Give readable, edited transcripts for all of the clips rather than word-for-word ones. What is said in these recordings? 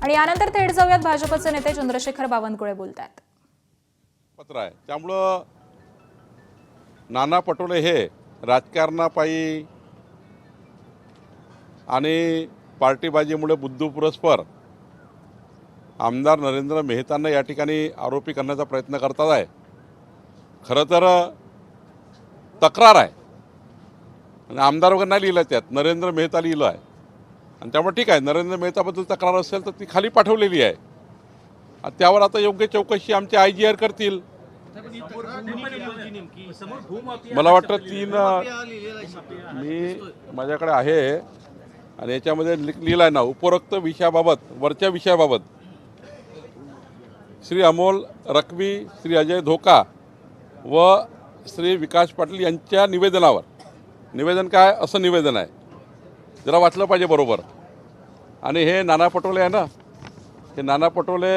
आणि यानंतर थेट जाऊयात भाजपचे नेते चंद्रशेखर बावनकुळे बोलतात। पत्र आहे त्यामुळं नाना पटोले हे राजकारणापायी आणि पार्टीबाजीमुळे बुद्धीपुरस्पर आमदार नरेंद्र मेहतांना या ठिकाणी आरोपी करण्याचा प्रयत्न करतात आहे। खरं तर तक्रार आहे आणि आमदार वगैरे नाही लिहिलं, त्यात नरेंद्र मेहता लिहिलं आहे आणि त्यामुळे ठीक आहे, नरेंद्र मेहताबद्दल तक्रार असेल तर ती खाली पाठवलेली आहे आणि त्यावर आता योग्य चौकशी आमचे IGR करतील। मला वाटतं 3 मी माझ्याकडे आहे आणि याच्यामध्ये लिहिलं आहे ना, उपरोक्त विषयाबाबत, वरच्या विषयाबाबत श्री अमोल रखवी, श्री अजय धोका व श्री विकास पाटील यांच्या निवेदनावर, निवेदन काय असं निवेदन आहे, जरा वाचलं पाहिजे बरोबर। आणि हे नाना पटोले आहे ना, हे नाना पटोले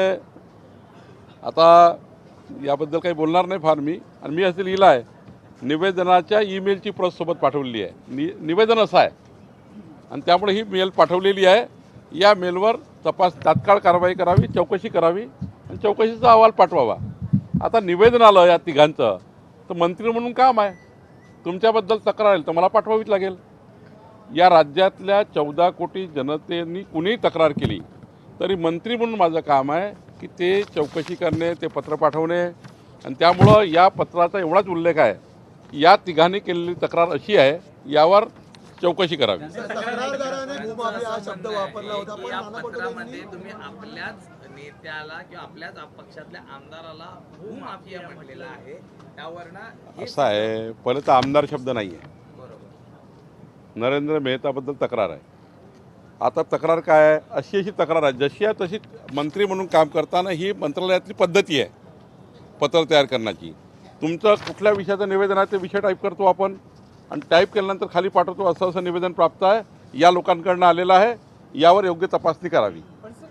आता याबद्दल काही बोलणार नाही फार मी, आणि मी असं लिहिलं आहे, निवेदनाच्या ईमेलची प्रत सोबत पाठवलेली आहे, निवेदन असं आहे आणि त्यामुळे ही मेल पाठवलेली आहे। या मेलवर तात्काळ कारवाई करावी, चौकशी करावी आणि चौकशीचा अहवाल पाठवावा। आता निवेदन आलं या तिघांचं तर मंत्री म्हणून काम आहे, तुमच्याबद्दल तक्रार आली तर मला पाठवावीच लागेल। या राज्यातल्या 14 कोटी जनतेने कुणीही तक्रार केली तरी मंत्री म्हणून माझं काम आहे की ते चौकशी करणे, ते पत्र पाठवणे आणि त्यामुळं या पत्राचा एवढाच उल्लेख आहे, या तिघांनी केलेली तक्रार अशी आहे, यावर चौकशी करावी। तक्रारदाराने भूमाफिया हा शब्द वापरला होता, पण या नाना पत्रामध्ये तुम्ही आपल्याच नेत्याला किंवा आपल्याच पक्षातल्या आमदाराला भूमाफिया म्हटलेलं आहे, त्यावरनं असं आहे, पहिले तर आमदार शब्द नाही आहे, बरोबर नरेंद्र मेहताबद्दल तक्रार आहे। आता तक्रार काय आहे, अशी तक्रार आहे, जशी आहे तशी मंत्री म्हणून काम करताना ही मंत्रालयातली पद्धती आहे पत्र तयार करण्याची। तुमचं कुठल्या विषयाचं निवेदन आहे ते विषय टाईप करतो आपण आणि टाईप केल्यानंतर खाली पाठवतो, असं असं निवेदन प्राप्त आहे, या लोकांकडनं आलेलं आहे, यावर योग्य तपासणी करावी।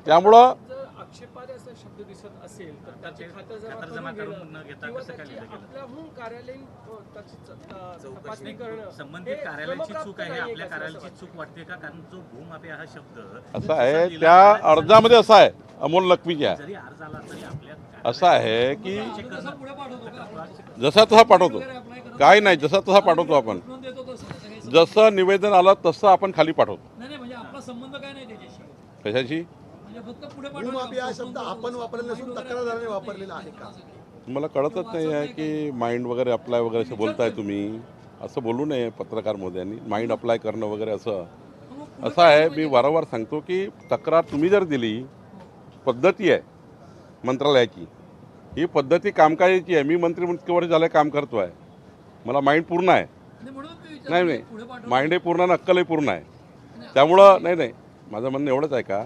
त्यामुळं आक्षेपार्ह असा शब्द दिसत असेल तर त्याची खातरजमा करून न घेता कसं काय लिहिलं गेलं? आपल्याहून कार्यालयीन त्याची तपासणी करणं संबंधित कार्यालयाची चूक आहे, आपल्या कार्यालयाची चूक वाटते का? कारण जो भूमाफिया हा शब्द असं आहे, त्या अर्जामध्ये असं आहे अमोल लखवीच्या, जरी अर्ज आला तरी आपल्या असं आहे की जसा तसा पाठवतो, काय नाही, जसा तसा पाठवतो आपण, जसं निवेदन आलं तसं आपण खाली पाठवतो। म्हणजे आपला संबंध काय नाही त्याच्याशी, कशाशी? म्हणजे फक्त पुढे भूमाफिया हा शब्द आपण वापरलेला नसून तक्रारदाराने वापरलेला आहे का? मला कळतच नाही आहे की माइंड वगैरे अप्लाय वगैरे असं बोलताय तुम्ही, असं बोलू नये पत्रकार मोद्यांनी, माइंड अप्लाय करणं वगैरे असं आहे। मी वारंवार सांगतो की तक्रार तुम्ही जर दिली, पद्धती आहे मंत्रालयाची, ही पद्धती कामकाजाची आहे। मी मंत्री म्हणून इतके वर्ष झालं काम करतो आहे, मला माइंड पूर्ण आहे, नाही माइंडही पूर्ण आणि अक्कलही पूर्ण आहे। त्यामुळं नाही, माझं म्हणणं एवढंच आहे का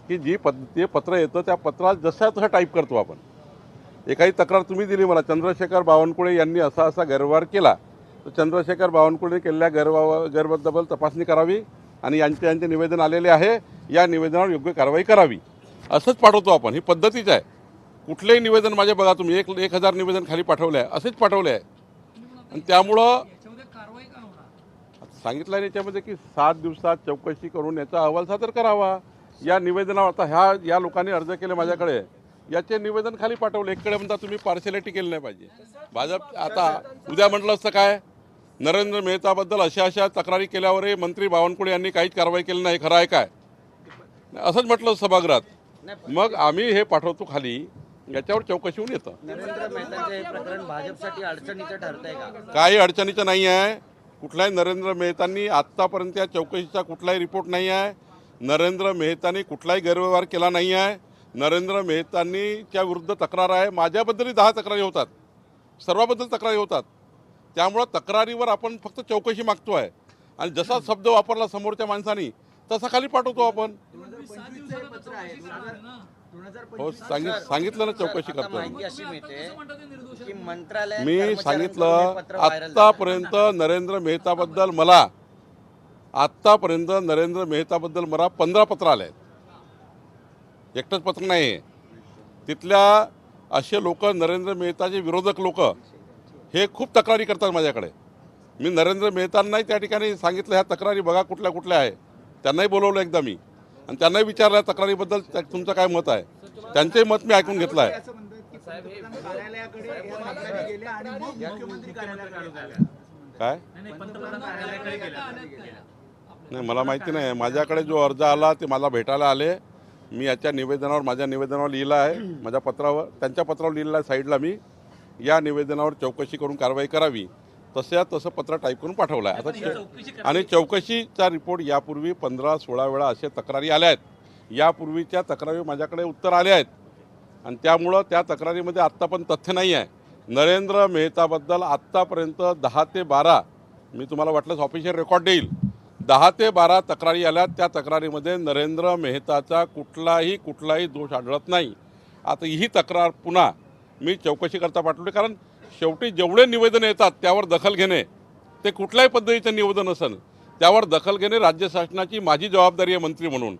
की ते पत्र येतं त्या पत्रात जसा तसा टाईप करतो आपण। एखादी तक्रार तुम्ही दिली मला, चंद्रशेखर बावनकुळे यांनी असा असा गैरव्यवहार केला, तर चंद्रशेखर बावनकुळे केलेल्या गैरव्यवहाराबद्दल तपासणी करावी आणि यांचे निवेदन आलेले आहे, या निवेदनावर योग्य कारवाई करावी, असंच पाठवतो आपण। ही पद्धतीच आहे। कुठलेही निवेदन माझे बघा तुम्ही, 1000 निवेदन खाली पाठवले आहे, असेच पाठवले आहे आणि त्यामुळं सांगितलं आहे याच्यामध्ये की 7 दिवसात चौकशी करून याचा अहवाल सादर करावा। या निवेदनावर आता या लोकांनी अर्ज केले माझ्याकडे, याचे निवेदन खाली पाठवले। एककडे म्हणता तुम्ही पार्शलिटी केली नाही पाहिजे। भाजप आता उद्या म्हटलं असतं काय, नरेंद्र मेहताबद्दल अशा तक्रारी केल्यावरही मंत्री बावनकुळे यांनी काहीच कारवाई केली नाही, खरं आहे काय, असंच म्हटलं सभागृहात। मग आम्ही हे पाठवतो खाली, याच्यावर चौकशी होऊन येतं। नरेंद्र मेहतांचे हे प्रकरण भाजपसाठी अडचणीचं ठरतंय का? काही अडचणीचं नाही आहे, कुठल्याही नरेंद्र मेहतांनी आत्तापर्यंत या चौकशीचा कुठलाही रिपोर्ट नाही आहे, नरेंद्र मेहतांनी कुठलाही गैरव्यवहार केला नाही आहे, नरेंद्र मेहतांनीच्या विरुद्ध तक्रार आहे, माझ्याबद्दलही 10 तक्रारी होतात, सर्वाबद्दल तक्रारी होतात। त्यामुळं तक्रारीवर आपण फक्त चौकशी मागतो आहे आणि जसा शब्द वापरला समोरच्या माणसानी तसा खाली पाठवतो आपण। हो, सांगितलं ना, चौकशी करतो माहिती अशी मिळते की मंत्रालयात मी सांगितलं। आत्तापर्यंत नरेंद्र मेहताबद्दल मला 15 पत्र आले आहेत, एकटंच पत्र नाही आहे। तिथल्या असे लोक, नरेंद्र मेहताचे विरोधक लोक, हे खूप तक्रारी करतात माझ्याकडे। मी नरेंद्र मेहतांनाही त्या ठिकाणी सांगितलं ह्या तक्रारी बघा कुठल्या कुठल्या आहे, त्यांनाही बोलवलं एकदा मी, आणि त्यांनाही विचारलं तक्रारीबद्दल तुमचं काय मत आहे. त्यांचंही मत मी ऐकून घेतलं आहे. काय पंतप्रधान कार्यालयाकडे गेल्या. नाही मला माहिती नाही. माझ्याकडे जो अर्ज आला ते मला भेटायला आले. मी याच्या निवेदनावर माझ्या निवेदनावर लिहिलं आहे, माझ्या पत्रावर त्यांच्या पत्रावर लिहिलं आहे साईडला. मी या निवेदनावर चौकशी करून कारवाई करावी तसं पत्र टाईप करून पाठवलं आहे आता. आणि चौकशीचा रिपोर्ट यापूर्वी 15-16 वेळा असे तक्रारी आल्या आहेत. यापूर्वीच्या तक्रारी माझ्याकडे उत्तर आले आहेत आणि त्यामुळं त्या तक्रारीमध्ये आत्ता पण तथ्य नाही आहे. नरेंद्र मेहताबद्दल आत्तापर्यंत 10 ते 12 मी तुम्हाला वाटलंच ऑफिशियल रेकॉर्ड देईल. 10 ते 12 तक्रारी आल्या. त्या तक्रारीमध्ये नरेंद्र मेहताचा कुठलाही दोष आढळत नाही. आता ही तक्रार पुन्हा मी चौकशीकरता पाठवली, कारण शेवटी जेवढे निवेदन येतात त्यावर दखल घेणे ते कुठल्याही पद्धतीचं निवेदन असेल त्यावर दखल घेणे राज्य शासनाची माझी जबाबदारी आहे मंत्री म्हणून.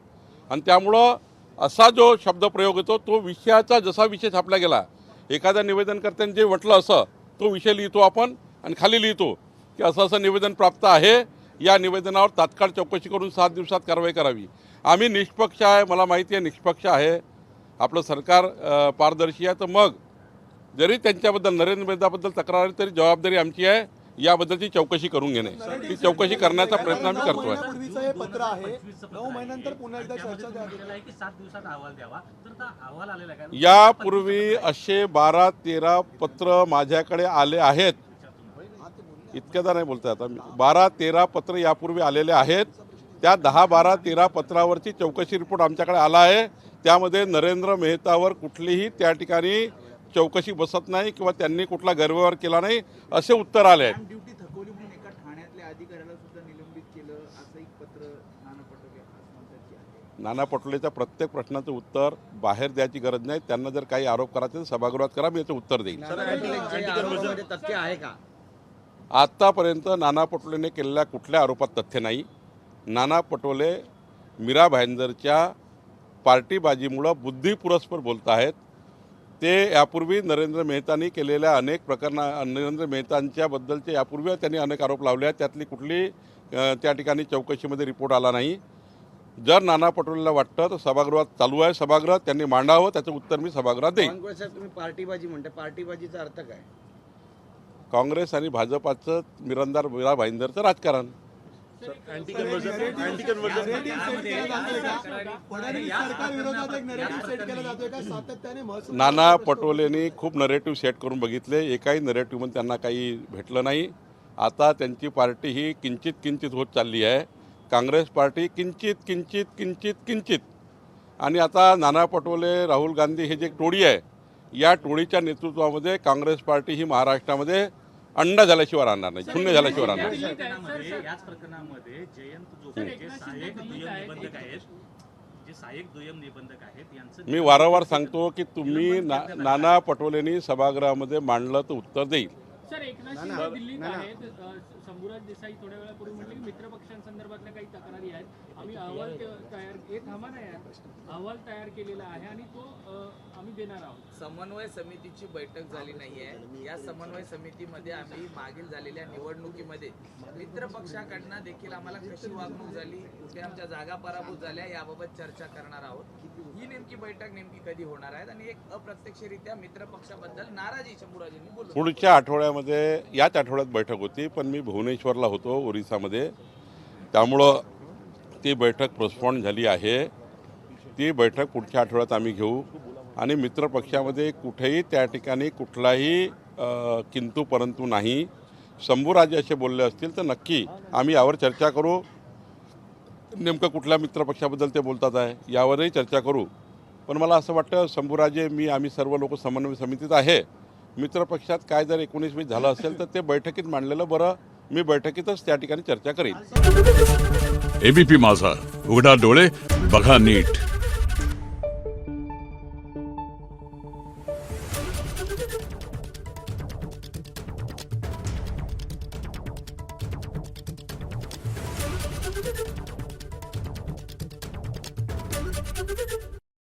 आणि त्यामुळं असा जो शब्दप्रयोग येतो तो विषयाचा जसा विषय छापला गेला, एखाद्या निवेदनकर्त्याने जे म्हटलं असं तो विषय लिहितो आपण आणि खाली लिहितो की असं निवेदन प्राप्त आहे, या निवेदनावर तात्काळ चौकशी करून 7 दिवसात कारवाई करावी. आम्ही निष्पक्ष आहे, मला माहिती आहे निष्पक्ष आहे, आपलं सरकार पारदर्शी आहे. तर मग जरी त्यांच्याबद्दल नरेंद्र मेहताबद्दल तक्रार आली तरी जबाबदारी आमची आहे याबद्दलची चौकशी करून घेणे. ती चौकशी करण्याचा प्रयत्न आम्ही करतोय. हे पत्र आहे 9 महिन्यानंतर पुन्हा एकदा चर्चा द्यावी. की 7 दिवसात अहवाल द्यावा, तर तो अहवाल आलेला आहे का? यापूर्वी असे 12-13 पत्र माझ्याकडे आले आहेत. इतक्यादा नाही बोलता आता 12-13 पत्र यापूर्वी आलेले आहेत. त्या 10-12-13 पत्रावरची चौकशी रिपोर्ट आमच्याकडे आला आहे. त्यामध्ये नरेंद्र मेहतावर कुठलीही त्या ठिकाणी चौकशी बसत नाही किंवा त्यांनी कुठला गैरव्यवहार केला नाही असे उत्तर आले आहेत. ड्युटी थकवली म्हणून एका ठाण्यातल्या अधिकाऱ्याला सुद्धा निलंबित केलं असं एक पत्र नाना पटोले म्हणतात की आहे. नाना पटोलेच्या प्रत्येक प्रश्नाचं उत्तर बाहेर द्यायची गरज नाही. त्यांना जर काही आरोप करायचे तर सभागृहात करा, मी याचं उत्तर देईन. तथ्य आहे का? आत्तापर्यंत नाना पटोलेने केलेल्या कुठल्या आरोपात तथ्य नाही. नाना पटोले मीरा भाईंदरच्या पार्टीबाजीमुळं बुद्धिपुरस्पर बोलत आहेत. ते यापूर्वी नरेंद्र मेहतांनी केलेल्या अनेक नरेंद्र मेहतांच्या बद्दलचे यापूर्वी त्यांनी अनेक आरोप लावले आहेत. त्यातली कुठली त्या ठिकाणी चौकशीमध्ये रिपोर्ट आला नाही. जर नाना पटोलेला वाटतं तर सभागृहात चालू आहे, सभागृह त्यांनी मांडावं, त्याचं उत्तर मी सभागृहात देईन. तुम्ही पार्टीबाजी म्हणता, पार्टीबाजीचा अर्थ काय? काँग्रेस आणि भाजपाचं मीरा भाईंदरचं राजकारण. नाना पटोलेंनी खूप नरेटिव्ह सेट करून बघितले, एकाही नरेटिव्हमध्ये त्यांना काही भेटलं नाही. आता त्यांची पार्टी ही किंचित होत चालली आहे. काँग्रेस पार्टी किंचित आणि आता नाना पटोले, राहुल गांधी हे जे टोळी आहे या टोळीच्या नेतृत्वामध्ये काँग्रेस पार्टी ही महाराष्ट्रामध्ये अंडा झाल्याशिवाय राहणार नाही, शून्य झाल्याशिवाय राहणार नाही. याच प्रकरणामध्ये जयंत जोपडे जे सहाय्यक दुय्यम निबंधक आहेत यांचं मी वारंवार सांगतो की तुम्ही नाना पटोलेंनी सभागृहामध्ये मांडलं तर उत्तर देईल. सर, एकनाथ शिंदे दिल्लीत आहेत. शंभूराज देसाई थोड्या वेळापूर्वी म्हटले की मित्रपक्षांसंदर्भातल्या काही तक्रारी आहेत, आम्ही अहवाल अहवाल तयार केलेला आहे आणि तो आम्ही देणार आहोत. समन्वय समितीची बैठक झाली नाहीये. या समन्वय समितीमध्ये आम्ही मागील झालेल्या निवडणुकीमध्ये मित्र पक्षाकडनं देखील आम्हाला कशी वागणूक झाली, कुठे आमच्या जागा पराभूत झाल्या याबाबत चर्चा करणार आहोत. ही नेमकी बैठक कधी होणार आहे आणि एक अप्रत्यक्षरित्या मित्र पक्षाबद्दल नाराजी शंभूराजेंनी बोलली. पुढच्या आठवड्यामध्ये याच आठवड्यात बैठक होती, पण मी भुवनेश्वरला होतो ओरिसामध्ये, त्यामुळं ती बैठक पोस्टपोन झाली आहे. ती बैठक पुढच्या आठवड्यात आम्ही घेऊ आणि मित्रपक्षामध्ये कुठेही त्या ठिकाणी कुठलाही किंतु परंतु नाही. शंभूराजे असे बोलले असतील तर नक्की आम्ही यावर चर्चा करू. नेमकं कुठल्या मित्रपक्षाबद्दल ते बोलतात आहे यावरही चर्चा करू. पण मला असं वाटतं शंभूराजे, आम्ही सर्व लोक समन्वय समितीत आहे. मित्रपक्षात काय जर 19-20 झालं असेल तर ते बैठकीत मांडलेलं बरं. मी बैठकीतच त्या ठिकाणी चर्चा करेन. एबीपी माझा, उघडा डोळे बघा नीट.